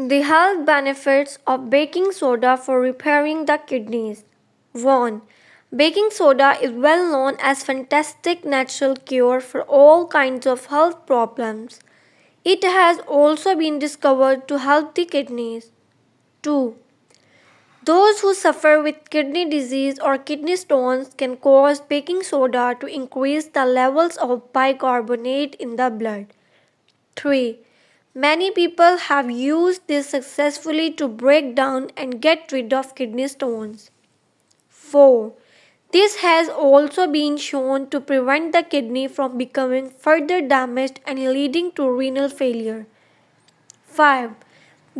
The health benefits of baking soda for repairing the kidneys. 1. Baking soda is well known as fantastic natural cure for all kinds of health problems. It has also been discovered to help the kidneys. 2. Those who suffer with kidney disease or kidney stones can cause baking soda to increase the levels of bicarbonate in the blood. 3. Many people have used this successfully to break down and get rid of kidney stones. 4. This has also been shown to prevent the kidney from becoming further damaged and leading to renal failure. 5.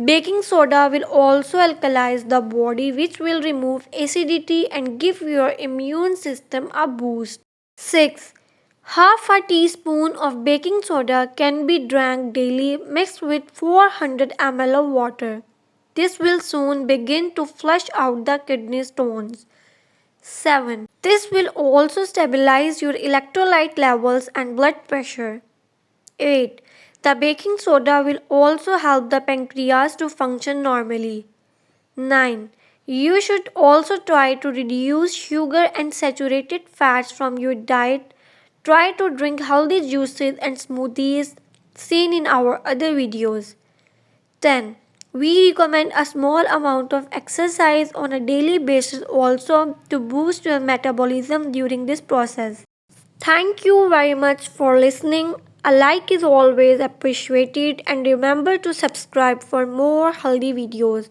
Baking soda will also alkalize the body, which will remove acidity and give your immune system a boost. 6. Half a teaspoon of baking soda can be drank daily mixed with 400 ml of water. This will soon begin to flush out the kidney stones. 7. This will also stabilize your electrolyte levels and blood pressure. 8. The baking soda will also help the pancreas to function normally. 9. You should also try to reduce sugar and saturated fats from your diet. Try to drink healthy juices and smoothies seen in our other videos. 10. We recommend a small amount of exercise on a daily basis also to boost your metabolism during this process. Thank you very much for listening. A like is always appreciated and remember to subscribe for more healthy videos.